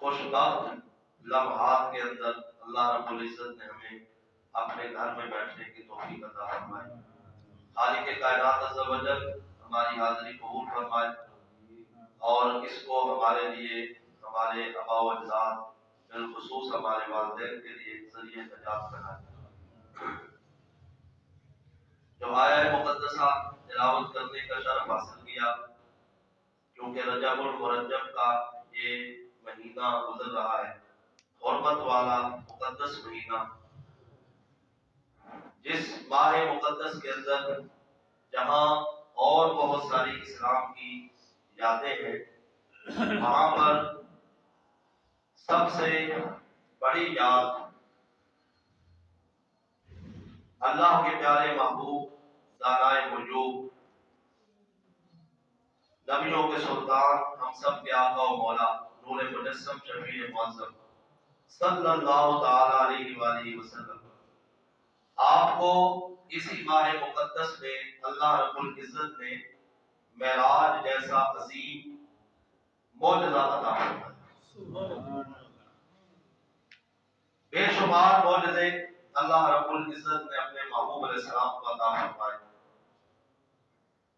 خوشگوار لمحات کے اندر اللہ رب العزت نے ہمیں اپنے گھر میں بیٹھنے کی توفیق عطا فرمائی۔ خالق کائنات عز و جل ہماری حاضری قبول فرمائے اور اس کو ہمارے لیے، ہمارے آباء و اجداد، بالخصوص ہمارے والدین کے لیے ذریعہ نجات بنائے۔ جو آیہ مقدسہ تلاوت کرنے کا شرف حاصل کیا، کیونکہ رجب المرجب کا یہ مہینہ گزر رہا ہے، حرمت والا مقدس مہینہ، جس ماہ مقدس کے اندر جہاں اور بہت ساری اسلام کی یادیں ہیں، وہاں پر سب سے بڑی یاد اللہ کے پیارے محبوب، دانائے وجود، نبیوں کے سلطان، ہم سب کے آقا و مولا، نور مجسم شفیع معظم صلی اللہ تعالی علیہ وآلہ وسلم، آپ کو اسی ماہ مقدس میں اللہ رب العزت نے معراج جیسا عظیم معجزہ عطا فرمایا۔ بے شمار معجزے اللہ رب العزت نے اپنے محبوب علیہ السلام کو عطا فرمائے،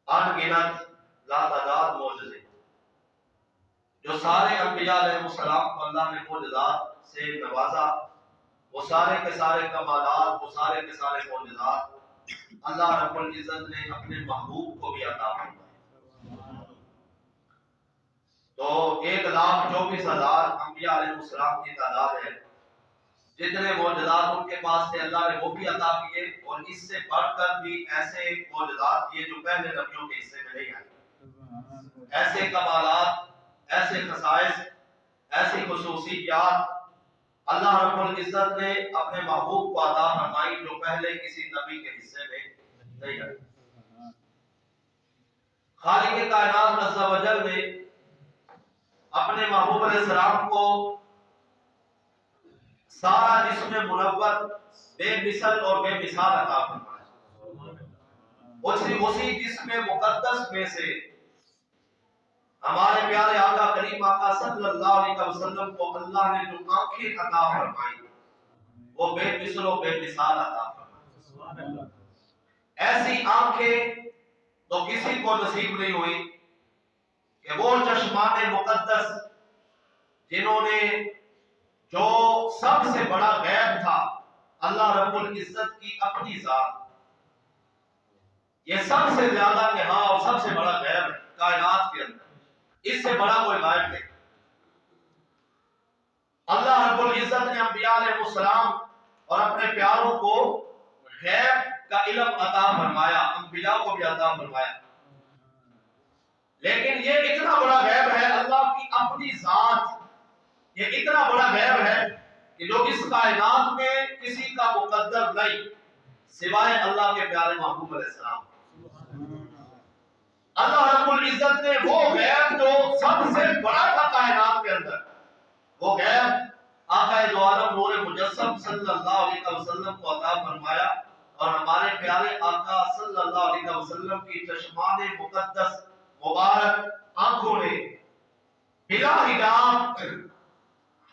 ان گنت لا تعداد معجزے جو سارے انبیاء علیہ السلام کو اللہ نے معجزات سے نوازا، وہ سارے کے سارے کمالات، وہ سارے کے سارے معجزات اللہ رب العزت نے اپنے محبوب کو بھی عطا فرمائے۔ تو 1,24,000 انبیاء علیہ السلام کی تعداد ہے، جتنے معجزات ان کے پاس تھے اللہ نے وہ بھی عطا کیے، اور اس سے بڑھ کر بھی ایسے معجزات کیے جو پہلے نبیوں کے حصے میں نہیں آئے، ایسے کمالات، ایسے خصائص، ایسی خصوصیات اللہ رب العزت نے اپنے محبوب کو عطا فرمائی جو پہلے کسی نبی کے حصے میں نہیں آئی۔ خالق کائنات عز و جل نے اپنے محبوب علیہ السلام کو سارا جسم منور، بے مثل اور بے مثال عطا فرمایا۔ اسی جسم مقدس میں سے ہمارے پیارے آقا کریم آقا صلی اللہ علیہ وسلم کو اللہ نے جو آنکھیں عطا فرمائی، وہ بے مثل و بے مثال عطا فرمائی۔ ایسی آنکھیں تو کسی کو نصیب نہیں ہوئی کہ وہ چشمان مقدس جنہوں نے جو سب سے بڑا غیب تھا، اللہ رب العزت کی اپنی ذات، یہ سب سے زیادہ نہا اور سب سے بڑا غیب ہے کائنات کے اندر، اس سے بڑا کوئی غائب نہیں۔ اللہ رب العزت نے انبیاء علیہ السلام اور اپنے پیاروں کو غیب کا علم عطا فرمایا، انبیاء کو بھی عطا فرمایا، لیکن یہ اتنا بڑا غیب ہے اللہ کی اپنی ذات، یہ اتنا بڑا غیب ہے کہ جو اس کائنات میں کسی کا مقدر نہیں سوائے اللہ کے پیارے محبوب علیہ السلام۔ اللہ رب العزت نے وہ غیب جو سب سے بڑا تھا کائنات کے اندر، وہ غیب آقا دو عالم نور مجسم صلی اللہ علیہ وسلم کو عطا فرمایا، اور ہمارے پیارے آقا صلی اللہ علیہ وسلم کی چشمان مقدس مبارک آنکھوں نے بلا حجاب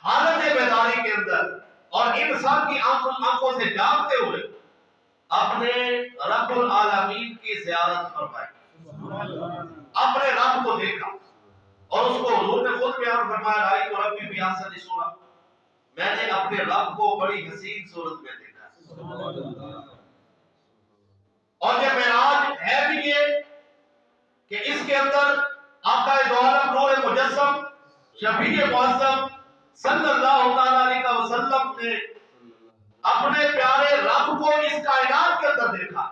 حالت بیداری کے اندر اور انسان کی آنکھوں سے جاگتے ہوئے اپنے رب العالمین کی زیارت فرمائی، اپنے رب کو دیکھا، اور اس کو حضور نے خود بیان فرمایا، رائی تو ربی بھی احسن صورت، میں نے اپنے رب کو بڑی حسین صورت میں دیکھا۔ اور یہ معراج ہے بھی یہ کہ اس کے اندر آقا دو عالم نور مجسم شفیع معظم صلی اللہ تعالی علیہ وسلم نے اپنے پیارے رب کو اس کائنات کے اندر دیکھا۔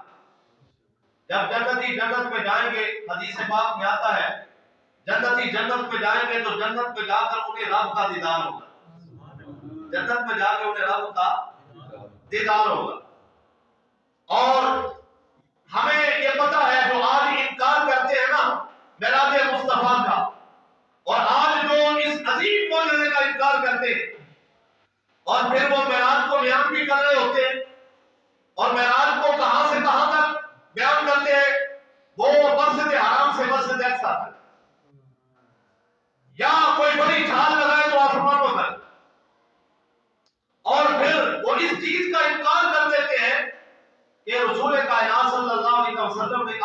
جب جنتی جنت میں جائیں گے، حدیث پاک میں آتا ہے جنتی جنت میں جائیں گے تو جنت میں جا کر انہیں رب کا دیدار ہوگا، جنت میں جا کے انہیں رب کا دیدار ہوگا۔ اور ہمیں یہ پتا ہے جو آج انکار کرتے ہیں نا معراج مصطفیٰ کا، اور آج جو اس عظیم معجزے کا انکار کرتے ہیں اور پھر وہ معراج کو بیان بھی کر رہے ہوتے ہیں، اور معراج کو کہاں سے کہاں تک بیان کرتے ہیں، وہ مسجد حرام سے مسجد اقصی تک، یا کوئی بڑی چھال لگائے تو آسمانوں تک،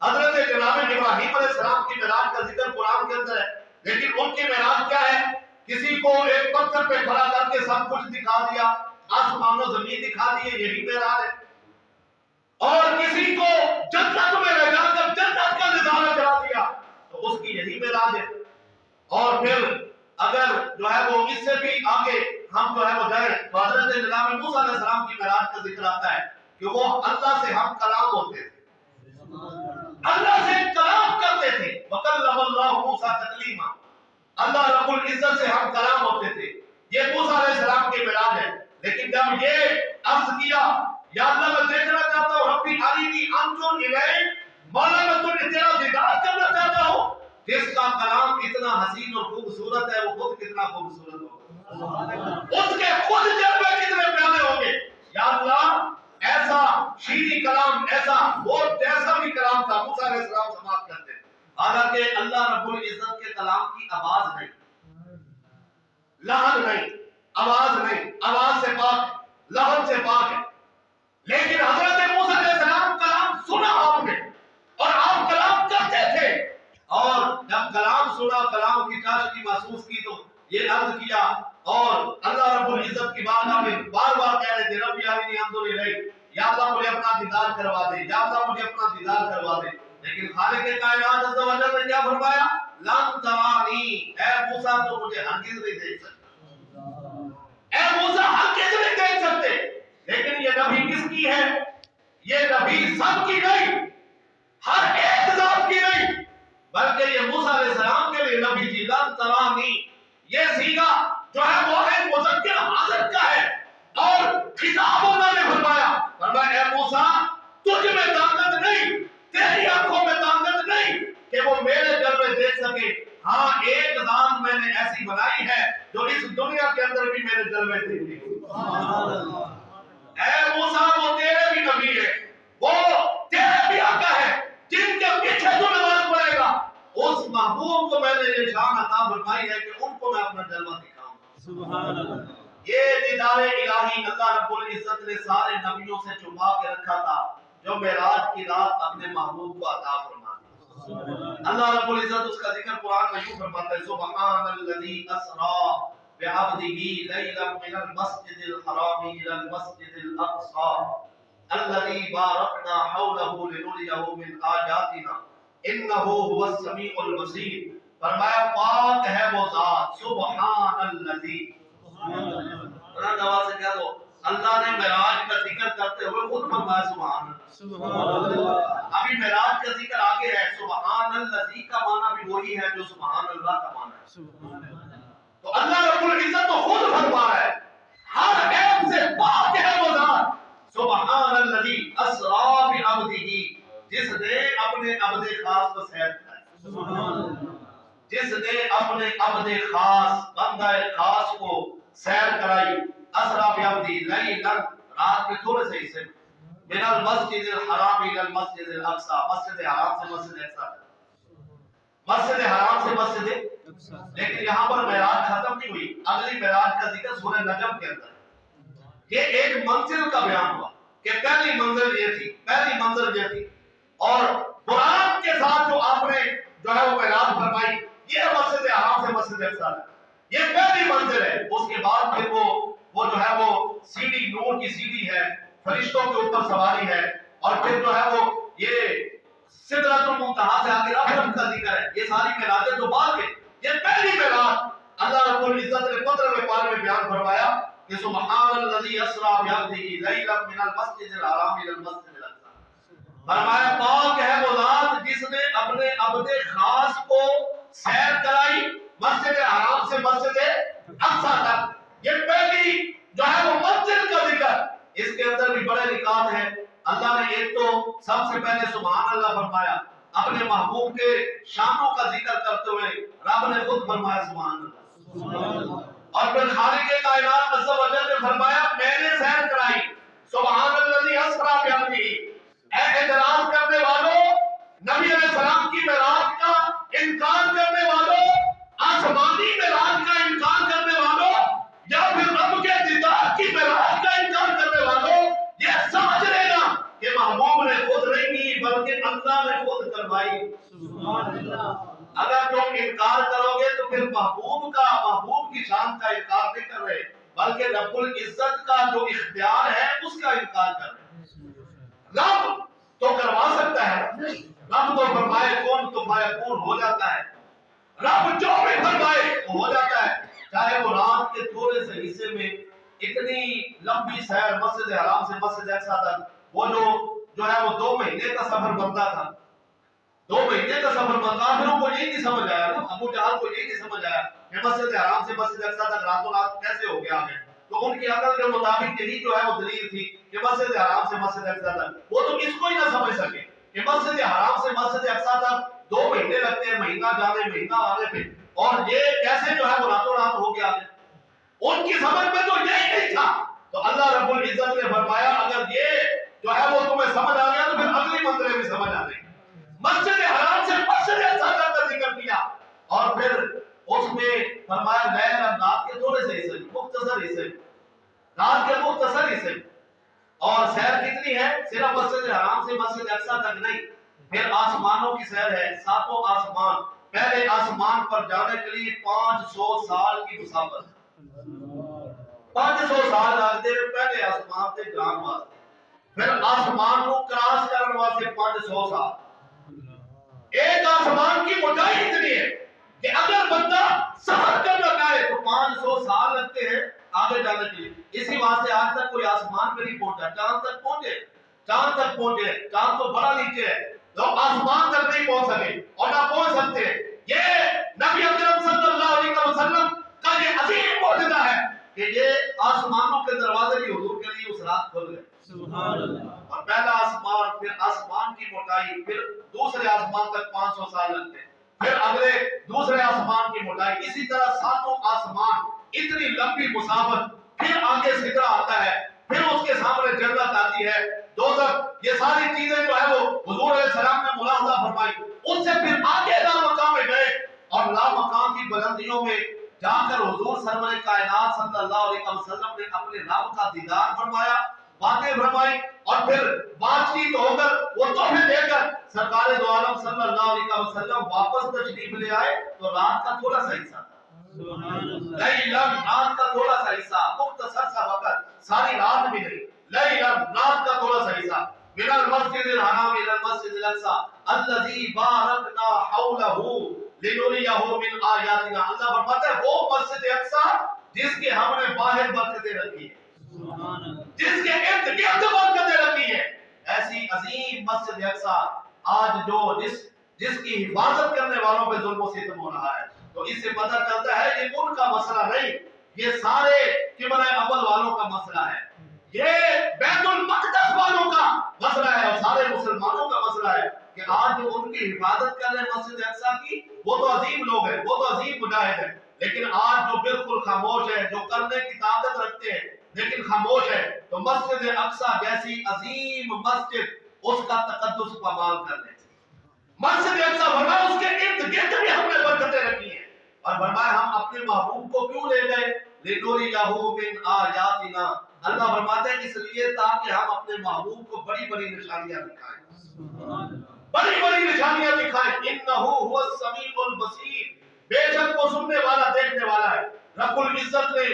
حضرت جناب ابراہیم علیہ السلام کی معراج کا ذکر قرآن کے اندر ہے، لیکن ان کی معراج کیا ہے؟ کسی کو ایک پتھر پہ کھڑا کر کے سب کچھ دکھا دیا، آسمان و زمین دکھا دیے، یہی معراج ہے۔ اور کسی کو جنت میں لے جا کر جنت کا نظارہ کرا دیا تو اس کی یہی معراج ہے۔ اور پھر اگر جو ہے وہ اس سے بھی آگے ہم جو ہے وہ جائیں تو حضرت جناب موسیٰ علیہ السلام کی معراج کا ذکر آتا ہے کہ وہ اللہ سے ہم کلام ہوتے تھے، اللہ سے کلام کرتے تھے۔ وَكَلَّمَ اللَّهُ مُوسَىٰ تَكْلِيمًا، اللہ رب العزت سے ہم کلام ہوتے تھے۔ یہ موسیٰ علیہ السلام کی معراج ہے۔ لیکن جب یہ عرض کیا یا اللہ میں دیکھنا چاہتا ہوں، ربی ارینی انظر الیک، مولا میں تجھے تیرا دیدار کرنا چاہتا ہوں، جس کا کلام اتنا حسین اور خوبصورت ہے وہ خود کتنا خوبصورت ہوگا، اس کے خود جلوے کتنے پیارے ہوں گے۔ یا اللہ ایسا شیریں کلام، ایسا وہ جیسا بھی کلام تھا موسیٰ علیہ السلام سماعت کرتے، حالانکہ اللہ رب العزت کے کلام کی آواز نہیں، لحن نہیں، آواز نہیں، آواز سے پاک، لحن سے پاک ہے۔ لیکن حضرت موسیٰ علیہ السلام کلام سنا آپ نے اور آپ کلام کرتے تھے، اور جب کلام سنا، کلام کی چاشنی محسوس کی تو یہ عرض کیا اور اللہ رب العزت کی بارگاہ میں بار بار کہہ رہے تھے ربی ارینی انظر الیک، یا اللہ مجھے اپنا دیدار کروا دے، یا اللہ مجھے اپنا دیدار کروا دے۔ لیکن خالق کائنات عز و جل نے کیا فرمایا؟ لن ترانی، اے موسیٰ تو مجھے ہرگز نہیں دیکھ سکتا، اے موسیٰ ہرگز نہیں دیکھ سکتے۔ لیکن یہ نبی کس کی ہے؟ یہ نبی سب کی نہیں، ہر ایک ذات کی نہیں، بلکہ یہ موسیٰ علیہ السلام کے لیے نبی جی لن ترانی، یہ صیغہ جو ہے وہ ہے مذکر حاضر کا ہے، اور خطاب اللہ نے فرمایا اے موسیٰ تجھ میں طاقت نہیں، تیری آنکھوں میں طاقت نہیں کہ وہ میرے جلوے دیکھ سکے، ہاں ایک ذات میں نے ایسی بنائی ہے جو اس دنیا کے اندر بھی میرے جلوے دیکھتی ہے۔ اے موسیٰ وہ تیرے بھی نبی ہے، وہ تیرے بھی آقا ہے، جن کے پیچھے تو نماز پڑھے گا، اس محبوب کو میں نے یہ شان عطا فرمائی ہے کہ ان کو میں اپنا جلوہ دکھاؤں۔ سبحان اللہ۔ یہ دیدار الہی اللہ رب العزت نے سارے نبیوں سے چھپا کے رکھا تھا، جو معراج کی رات اپنے محبوب کو عطا فرما دی۔ اللہ رب العزت اس کا ذکر قرآن میں یوں فرماتا ہے سبحان الذی اسریٰ بعبدہ لیلا من المسجد الحرام الى المسجد الاقصى الذی بارکنا حولہ لنریہ من آیاتنا انہ هو السمیع البصیر۔ فرمایا پاک ہے وہ ذات، سبحان الذی، دعا سے کہہ دو اللہ نے معراج کا ذکر کرتے ہوئے خود فرمایا سبحان اللہ۔ ابھی معراج کا ذکر آگے ہے، سبحان الذی کا معنی بھی وہی ہے جو سبحان اللہ کا معنی ہے۔ تو اللہ رب العزت تو خود فرما رہا ہے، ہر عیب سے پاک ہے وہ ذات، سبحان الذی اسریٰ بعبدہ، جس نے اپنے عبد خاص کو سیر کرائی، جس نے اپنے عبد خاص بندہ خاص کو سیر کرائی، اسریٰ بعبدہ لیلا، رات کے تھوڑے سے حصے من المسجد الحرام الى المسجد الاقصى، مسجد حرام سے مسجد اقصی، مسجد حرام سے مسجد، لیکن یہاں پر معراج ختم نہیں ہوئی، اگلی معراج کا ذکر سورہ نجم کے اندر ہے۔ یہ ایک منزل کا بیان ہوا کہ پہلی منزل یہ تھی، پہلی منزل یہ تھی، اور قرآن کے ساتھ جو آپ نے جو ہے وہ معراج فرمائی، یہ مسجد حرام سے مسجد اقصی ہے، یہ پہلی منزل ہے۔ اس کے بعد پھر وہ جو ہے وہ سیڑھی، نور کی سیڑھی ہے، فرشتوں کے اوپر سواری ہے، اور پھر جو ہے وہ یہ سدرۃ المنتہا سے آگے رفعت کا ذکر ہے۔ یہ ساری معراجیں جو بعد میں، یہ پہلی معراج اللہ رب العزت نے 15ویں پارے میں بیان فرمایا کہ سبحان الذی اسریٰ بعبدہ لیلا من المسجد الحرام الی المسجد الاقصی۔ فرمایا پاک ہے وہ ذات جس نے اپنے عبد خاص کو سیر کرائی مسجد حرام سے مسجد اقصی تک۔ یہ پہلی جو ہے وہ مسجد کا ذکر، اس کے اندر بھی بڑے نکات ہیں۔ اللہ نے ایک تو سب سے پہلے سبحان اللہ فرمایا، اپنے محبوب کے شانوں کا ذکر کرتے ہوئے رب نے خود فرمایا سبحان اللہ، اور پھر خالق کائنات عز و جل نے فرمایا میں نے سیر کرائی، سبحان الذی اسریٰ بعبدہ۔ اے اعتراض کرنے والوں، نبی علیہ السلام کی معراج کا انکار کرنے والوں، آسمانی معراج کا انکار کرنے والوں، یا پھر رب کے دیدار کی معراج کا انکار کرنے والوں، یہ سمجھ لینا کہ محبوب نے خود نہیں کی بلکہ اللہ نے خود قرآن کا انکار نہیں کر رہے بلکہ رب العزت کا جو اختیار ہے اس کا انکار کر رہے ہیں۔ رب تو کروا سکتا ہے، رب تو فرمائے کون تو فیکون ہو جاتا ہے، رب جو بھی فرمائے وہ ہو جاتا ہے، چاہے وہ رات کے تھوڑے سے حصے میں اتنی لمبی سیر مسجد حرام سے مسجد اقصی تک، وہ جو ہے وہ 2 مہینے کا سفر بنتا تھا، 2 مہینے کا سفر بنتا، پھر ان کو یہ نہیں سمجھ آیا نا، ابو جہل کو یہ نہیں سمجھ آیا کہ مسجد حرام سے مسجد اقصی تک راتوں رات کیسے ہو گیا ہے، تو ان کی عقل کے مطابق یہی جو ہے وہ دلیل تھی کہ مسجد حرام سے مسجد اقصی تک، وہ تو اس کو ہی نہ سمجھ سکے کہ مسجد حرام سے مسجد اقصی تک 2 مہینے لگتے ہیں، مہینہ جانے مہینہ آنے پہ، اور یہ کیسے جو ہے وہ راتوں رات ہو گیا ہے، ان کی سمجھ میں تو یہی نہیں تھا۔ تو اللہ رب العزت نے فرمایا اگر یہ جو ہے وہ تمہیں سمجھ آ گیا تو پھر اگلی منزلیں بھی سمجھ آ گئی۔ مسجد حرام سے مسجد اقصی کا ذکر کیا اور پھر اس میں فرمایا لیل اور رات کے تھوڑے سے حصے، مختصر حصے، رات کے مختصر حصے، اور سیر کتنی ہے؟ صرف مسجد حرام سے مسجد اقصی تک نہیں، پھر آسمانوں کی سیر ہے، 7 آسمان، پہلے آسمان پر جانے کے لیے 500 سال کی مسافت، 500 سال لگتے ہیں پہلے آسمان سے جان واسطے، پھر آسمان کو کراس کرنے واسطے 500 سال۔ ایک آسمان کی موٹائی اتنی ہے کہ اگر بندہ سفر کرنا چاہے تو 500 سال لگتے ہیں آگے جانے کے لیے۔ اسی واسطے آج تک کوئی آسمان پہ نہیں پہنچا، چاند تک پہنچے، چاند تک پہنچے، چاند تو بڑا نیچے ہے، لوگ آسمان تک نہیں پہنچ سکے اور نہ پہنچ سکتے۔ یہ نبی اکرم صلی اللہ علیہ وسلم کا یہ عظیم معجزہ ہے کہ یہ آسمانوں کے دروازے بھی حضور کے لیے اس رات کھل گئے، سبحان اللہ، اور پہلا آسمان، پھر آسمان کی موٹائی، پھر دوسرے آسمان تک 500 سال لگتے ہیں، پھر اگلے دوسرے آسمان کی موٹائی، اسی طرح 7 آسمان، اتنی لمبی مسافت، پھر آگے سدرہ آتا ہے، پھر اس کے سامنے جنت آتی ہے، دوزخ، یہ ساری چیزیں جو ہے وہ حضور علیہ السلام نے ملاحظہ فرمائی، اس سے پھر آگے لامکان میں گئے اور لامکان کی بلندیوں میں جا کر حضور سرور کائنات صلی اللہ علیہ وسلم نے اپنے رب کا دیدار فرمایا، باتیں فرمائی، اور پھر بات چیت ہو کر وہ تحفے دے کر سرکار دو عالم صلی اللہ علیہ وسلم واپس تشریف لے آئے تو رات کا تھوڑا سا حصہ تھا، لیلم، رات کا تھوڑا سا حصہ، مختصر سا وقت، ساری رات بھی نہیں، لیلم، رات کا تھوڑا سا حصہ، من المسجد الحرام الى المسجد الاقصى الذي باركنا حوله لنريه من آیاتنا، اللہ فرماتا ہے وہ مسجد اقصی جس کے ہم نے باہر برکتیں رکھی ہیں، جس کے ارد گرد برکتیں رکھی ہیں، ایسی عظیم مسجد اقصی آج جو جس کی حفاظت کرنے والوں پہ ظلم و ستم ہو رہا ہے، تو اس سے پتہ چلتا ہے یہ ان کا مسئلہ نہیں، یہ سارے کبر اول والوں کا مسئلہ ہے، یہ بیت المقدس والوں کا مسئلہ ہے اور سارے مسلمانوں کا مسئلہ ہے کہ آج جو ان کی حفاظت کر رہے ہیں مسجد اقصی کی، وہ تو عظیم لوگ ہیں، وہ تو عظیم مجاہد ہیں، لیکن آج جو بالکل خاموش ہے، جو کرنے کی طاقت رکھتے ہیں لیکن خاموش ہے، تو مسجد اقصی جیسی عظیم مسجد اس کا تقدس پامال کر رہے ہیں۔ مسجد اقصی فرمایا اس کے ارد گرد بھی ہم نے برکتیں رکھی ہیں، اور فرمایا ہم اپنے محبوب کو کیوں لے گئے؟ لِنُرِيَهُ مِنْ آیَاتِنَا، اللہ فرماتے ہیں اس لیے تاکہ ہم اپنے محبوب کو بڑی بڑی نشانیاں دکھائیں، بڑی بڑی نشانیاں دکھائیں، اِنَّهُ هُوَ السَّمِيعُ الْبَصِيرُ، بے شک وہ سننے والا دیکھنے والا ہے۔ رب العزت نے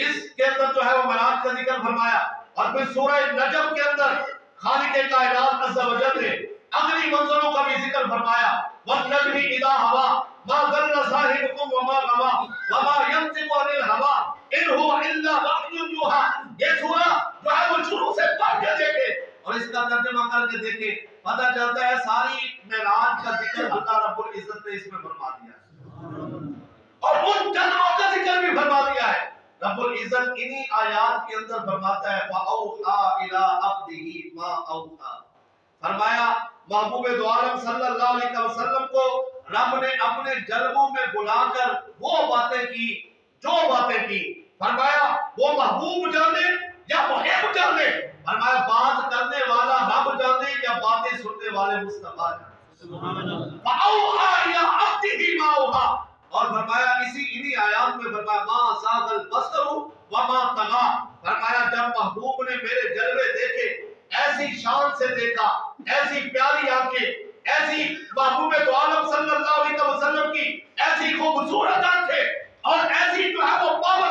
اس کے اندر جو ہے وہ معراج کا ذکر فرمایا، اور پھر سورہ نجم کے اندر خالق کائنات عز و جل نے اگلی منزلوں کا بھی ذکر فرمایا، وَالنَّجْمِ إِذَا هَوَىٰ مَا ضَلَّ صَاحِبُكُمْ وَمَا غَوَىٰ وَمَا يَنطِقُ عَنِ الْهَوَىٰ إِنْ هُوَ إِلَّا وَحْيٌ يُوحَىٰ۔ یہ سورہ جو ہے وہ شروع سے پڑھ کے دیکھے اور اس کا ترجمہ کر کے دیکھے، پتہ چلتا ہے ساری معراج کا ذکر اللہ رب العزت نے اس میں فرما دیا ہے، اور ان جلووں کا ذکر بھی فرما دیا ہے۔ رب العزت انہی آیات کے اندر فرماتا ہے فَأَوْحَىٰ إِلَىٰ عَبْدِهِ مَا أَوْحَىٰ، فرمایا محبوب دو عالم صلی اللہ علیہ وسلم کو رب نے اپنے جلووں میں بلا کر وہ باتیں کی جو باتیں کی، فرمایا وہ محبوب جانے یا محب جانے، فرمایا بات کرنے والا رب جانے یا باتیں سننے والے مصطفیٰ جانے، فَأَوْحَىٰ إِلَىٰ عَبْدِهِ مَا أَوْحَىٰ، اور فرمایا انہی آیات میں فرمایا ما زاغ البصر وما طغى، فرمایا جب محبوب نے میرے جلوے دیکھے، ایسی شان سے دیکھا، ایسی پیاری آنکھیں، ایسی محبوب دو عالم صلی اللہ علیہ وسلم کی ایسی خوبصورت آنکھیں اور ایسی جو ہے وہ پاور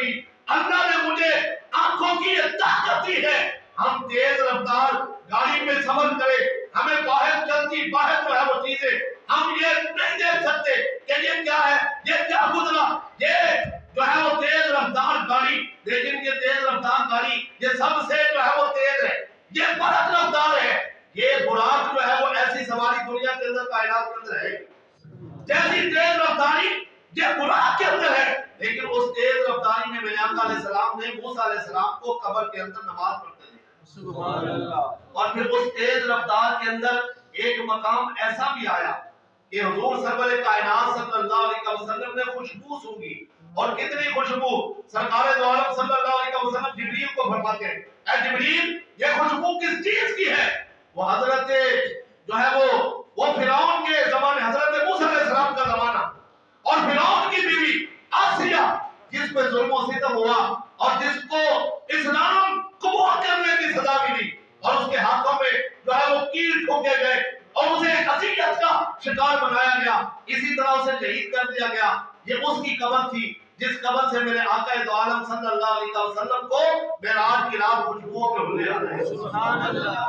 نبی اللہ نے مجھے آنکھوں کی یہ طاقت دی ہے، ہم تیز رفتار گاڑی میں سفر کرے، ہمیں باہر چلتی باہر جو ہے وہ چیزیں ہم یہ نہیں دیکھ سکتے کہ یہ کیا ہے، یہ کیا گزرا، یہ جو ہے وہ تیز رفتار گاڑی، لیکن یہ تیز رفتار گاڑی یہ سب سے جو ہے وہ تیز ہے، یہ برق رفتار ہے، یہ براق جو ہے وہ ایسی سواری دنیا کے اندر کائنات کے اندر ہے جیسی تیز رفتاری یہ براق کے اندر ہے، لیکن اس تیز رفتاری میں میرے آقا علیہ السلام نے موسیٰ علیہ السلام کو قبر کے اندر نماز پڑھتے دیکھا، سبحان اللہ، اور پھر اس تیز رفتار کے اندر ایک مقام ایسا بھی آیا کہ حضور سرور کائنات صلی اللہ علیہ وسلم نے خوشبو سونگی، اور کتنی خوشبو، سرکار دو عالم صلی اللہ علیہ وسلم جبریل کو فرماتے ہیں اے جبریل یہ خوشبو کس چیز کی ہے؟ وہ حضرت جو ہے وہ فرعون کے زمانے، حضرت موسیٰ علیہ السلام کا زمانہ، اور فرعون کی بیوی آسیہ جس پہ ظلم و ستم ہوا اور جس کو اسلام قبول کرنے کی سزا ملی اور اس کے ہاتھوں میں جو ہے وہ کیل ٹھوکے گئے اور اسے اذیت کا شکار بنایا گیا، اسی طرح اسے شہید کر دیا گیا، یہ اس کی قبر تھی جس قبر سے میرے آقا دو عالم صلی اللہ علیہ وسلم کو معراج کی رات خوشبوؤں کے حلے آ رہے ہیں، سبحان اللہ۔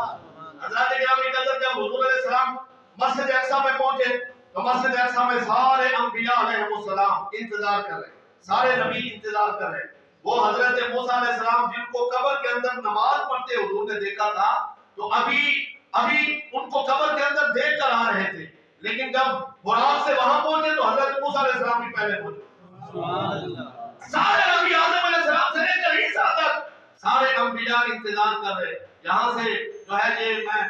حضرت گرامی قدر جب حضور علیہ السلام مسجد اقصی میں پہنچے تو مسجد اقصی میں سارے انبیاء علیہ السلام انتظار کر رہے ہیں، سارے نبی انتظار کر رہے ہیں، وہ حضرت موسیٰ علیہ السلام جن کو قبر کے اندر نماز پڑھتے حضور نے دیکھا تھا تو ابھی ان کو قبر کے اندر دیکھ کر آ رہے تھے، لیکن جب براق سے وہاں پہنچے تو حضرت موسیٰ علیہ السلام بھی پہلے پہنچے، سارے نبی آدم علیہ السلام سے لے کر عیسیٰ تک سارے انبیاء انتظار کر رہے، یہاں سے جو ہے یہ میں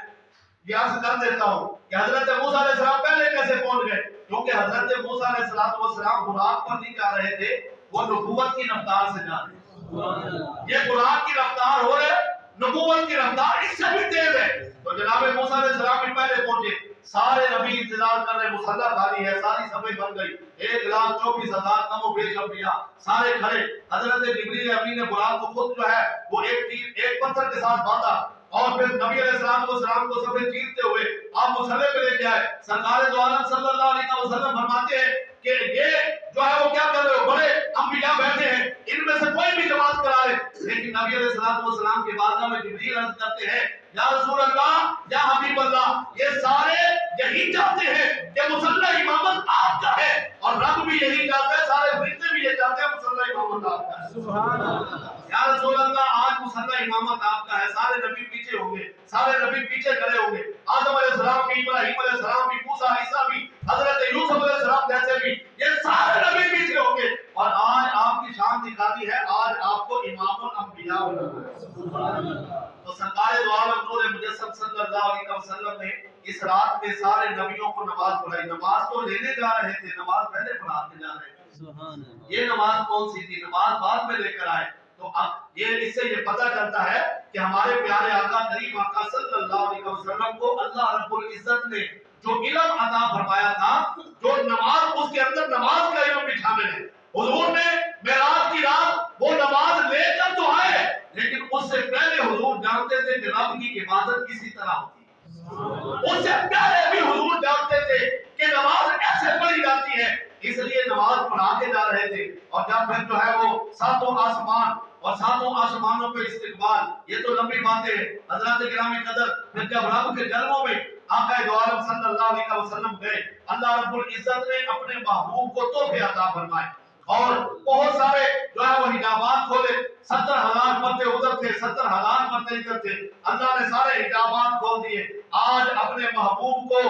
عرض کر دیتا ہوں کہ حضرت موسیٰ علیہ السلام پہلے کیسے پہنچ گئے، کیونکہ حضرت موسیٰ علیہ السلام براق پر نہیں جا رہے تھے، وہ نبوت کی رفتار سے جا رہے تھے، یہ براق کی رفتار ہو رہے، نبوت کی رفتار اس سے بھی تیز ہے، تو جناب موسیٰ علیہ السلام بھی پہلے پہنچے، سارے نبی انتظار کر رہے، مصلی خالی ہے، ساری صفیں بن گئی، 1,24,000 کم و بیش انبیاء سارے کھڑے، حضرت جبریل امین نے براق کو خود جو ہے وہ ایک پتھر کے ساتھ باندھا اور پھر نبی علیہ السلام کو صفیں چیرتے ہوئے آپ مصلی پہ لے کے آئے، سرکار دو عالم صلی اللہ علیہ وسلم فرماتے ہیں کہ یہ جو ہے وہ کیا کر رہے ہو، بڑے انبیاء بیٹھے ہیں، ان میں سے کوئی بھی جماعت کرا لے، لیکن نبی علیہ السلام کی بارگاہ میں جبریل عرض کرتے ہیں یا رسول اللہ یا حبیب اللہ یہ سارے یہی چاہتے ہیں کہ مصلی امامت آپ کا ہے، اور رب بھی یہی چاہتا ہے، سارے فرشتے بھی یہ چاہتے ہیں مصلی امامت آپ کا ہے، سبحان اللہ، یا رسول اللہ آج مصلی امامت آپ کا ہے، سارے نبی پیچھے ہوں گے، سارے نبی پیچھے کھڑے ہوں گے، آدم علیہ السلام بھی، ابراہیم علیہ السلام بھی، موسیٰ عیسیٰ بھی، حضرت یوسف علیہ السلام جیسے بھی، یہ سارے نبی پیچھے ہوں گے، اور آج آپ کی شان دکھا دی ہے، آج آپ کو امام الانبیاء بنانا ہے، سبحان اللہ۔ تو سرکار دو عالم نور مجسم صلی اللہ علیہ وسلم نے اس رات میں سارے نبیوں کو نماز پڑھائی، نماز تو لینے جا رہے تھے، نماز پہلے پڑھاتے جا رہے تھے، یہ نماز کون سی تھی، نماز بعد میں لے کر آئے، تو اب یہ اس سے یہ پتہ چلتا ہے کہ ہمارے پیارے آقا کریم آقا صلی اللہ علیہ وسلم کو اللہ رب العزت نے جو علم عطا فرمایا تھا، جو نماز اس کے اندر نماز کا علم بھی شامل ہے، حضور نے معراج کی رات وہ نماز لے کر تو آئے، لیکن اس سے پہلے حضور جانتے تھے کہ رب کی عبادت کسی طرح ہوتی ہے، اس سے پہلے بھی حضور جانتے تھے کہ نماز ایسے پڑھی جاتی ہے، اس لیے نماز پڑھا کے جا رہے تھے، اور جب پھر جو ہے وہ ساتوں آسمان اور ساتوں آسمانوں پہ استقبال، یہ تو لمبی باتیں ہیں، حضرات گرامی قدر، پھر جب رب کے جلووں میں آقا دو عالم صلی اللہ علیہ وسلم گئے، اللہ رب العزت نے اپنے محبوب کو تحفے عطا فرمائے، اور بہت سارے جو ہے وہ حجابات کھولے، 70,000 پردے ادھر تھے، 70,000 پردے ادھر تھے، اللہ نے سارے حجابات کھول دیے، آج اپنے محبوب کو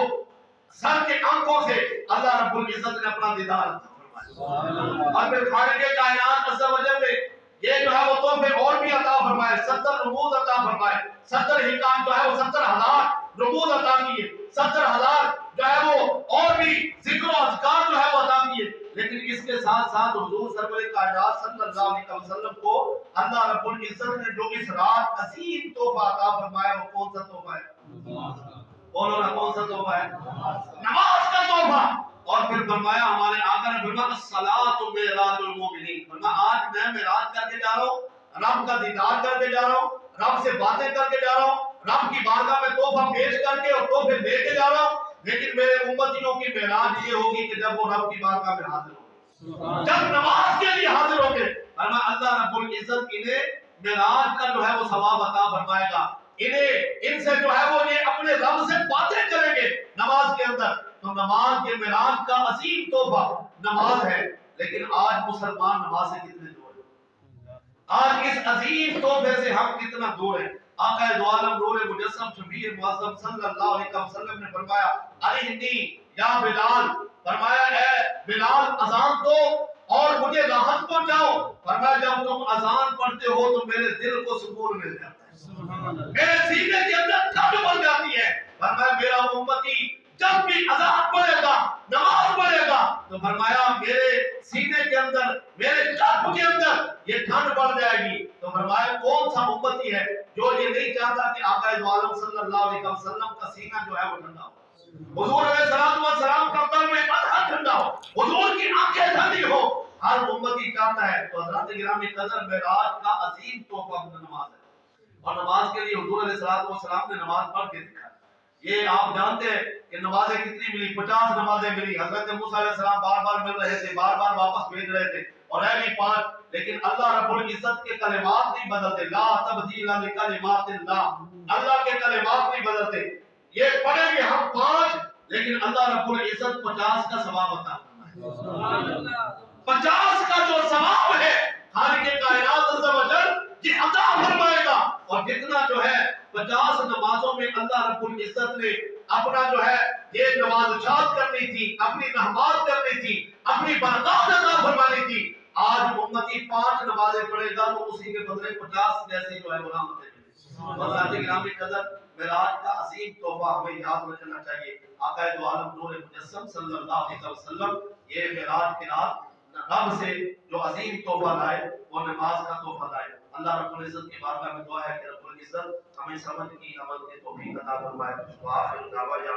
سر کے آنکھوں سے اللہ رب العزت نے اپنا دیدار عطا فرمایا، اور پھر خالق کائنات عز و جل نے یہ جو ہے وہ تحفے اور بھی عطا فرمائے، 70 رموز عطا فرمائے، 70 حکام جو ہے وہ 70,000 رموز عطا کیے، 70,000 جو ہے وہ اور بھی ذکر و اذکار جو ہے وہ عطا کیے، لیکن اس کے ساتھ ساتھ حضور سرور کائنات صلی اللہ علیہ وسلم کو اللہ رب العزت نے جو اس رات عظیم تحفہ عطا فرمایا وہ کون سا تحفہ ہے؟ بولو نا کون سا تحفہ ہے؟ نماز کا تحفہ، اور پھر فرمایا ہمارے آقا نے فرمایا الصلاۃ معراج المومنین، فرمایا آج میں معراج کر کے جا رہا ہوں، رب کا دیدار کر کے جا رہا ہوں، رب سے باتیں کر کے جا رہا ہوں، رب کی بارگاہ میں تحفہ پیش کر کے اور تحفے دے کے جا رہا ہوں، لیکن میرے امتیوں کی معراج یہ ہوگی کہ جب وہ رب کی بارگاہ میں حاضر ہوں، جب نماز کے لیے حاضر ہوں گے فرمایا اللہ رب العزت انہیں معراج کا جو ہے وہ ثواب عطا فرمائے گا، ان سے جو ہے وہ یہ اپنے رب سے باتیں کریں گے نماز کے اندر۔ تو نماز کے معراج کا عظیم تحفہ نماز ہے، لیکن آج مسلمان نماز سے کتنے دور ہیں؟ آج اس عظیم تحفے سے ہم کتنا دور ہیں؟ آقا دو عالم نور مجسم شفیع معظم صلی اللہ علیہ وسلم نے فرمایا ارحنی یا بلال، فرمایا اے بلال اذان دو اور مجھے راحت پہنچاؤ۔ فرمایا جب تم اذان پڑھتے ہو تو میرے دل کو سکون مل جاتا ہے، میرے سینے کے اندر ٹھنڈ بن جاتی ہے۔ فرمایا میرا امتی جب بھی اذان پڑھے گا، نماز پڑھے گا، تو فرمایا میرے سینے کے اندر، میرے قلب کے اندر یہ ٹھنڈ بڑھ جائے گی۔ تو فرمایا کون سا امتی ہے جو یہ نہیں چاہتا کہ آقا دو عالم صلی اللہ علیہ وسلم کا سینہ جو ہے وہ ٹھنڈا ہو، حضور علیہ السلام کا قلب اطہر ٹھنڈا ہو، حضور کی آنکھیں ٹھنڈی ہو، ہر امتی چاہتا ہے۔ تو حضرات گرامی قدر معراج کا عظیم تحفہ نماز ہے، اور نماز کے لیے حضور علیہ السلام نے نماز پڑھ کے دکھایا۔ یہ آپ جانتے ہیں کہ نمازیں کتنی ملی، 50 نمازیں ملی۔ حضرت موسیٰ علیہ السلام بار بار مل رہے تھے، بار بار واپس بھیج رہے تھے، اور رہ بھی 5، لیکن اللہ رب العزت کے کلمات نہیں بدلتے، لا تبدیل لکلمات اللہ، اللہ کے کلمات نہیں بدلتے۔ یہ پڑھیں گے ہم 5، لیکن اللہ رب العزت 50 کا ثواب عطا فرمائے، 50 کا جو ثواب ہے خالق کائنات عز و جل یہ عطا فرمائے گا۔ اور جتنا جو ہے 50 نمازوں میں اللہ رب العزت نے اپنا جو ہے یہ نوازشات کرنی تھی، اپنی رحمات کرنی تھی، اپنی برکات عطا فرمانی تھی، آج امتی 5 نمازیں پڑھے گا تو اسی کے بدلے 50 جیسے جو ہے وہ رحمتیں ملیں۔ حضرات گرامی قدر معراج کا عظیم تحفہ ہمیں یاد رکھنا چاہیے۔ آقا دو عالم نور مجسم صلی اللہ علیہ وسلم یہ معراج کی رات رب سے جو عظیم تحفہ لائے وہ نماز کا تحفہ لائے۔ اللہ رب العزت کی بارگاہ میں دعا ہے کہ رب العزت ہمیں سمجھ کی عمل کے توفیق عطا فرمائے۔ وآخر دعوانا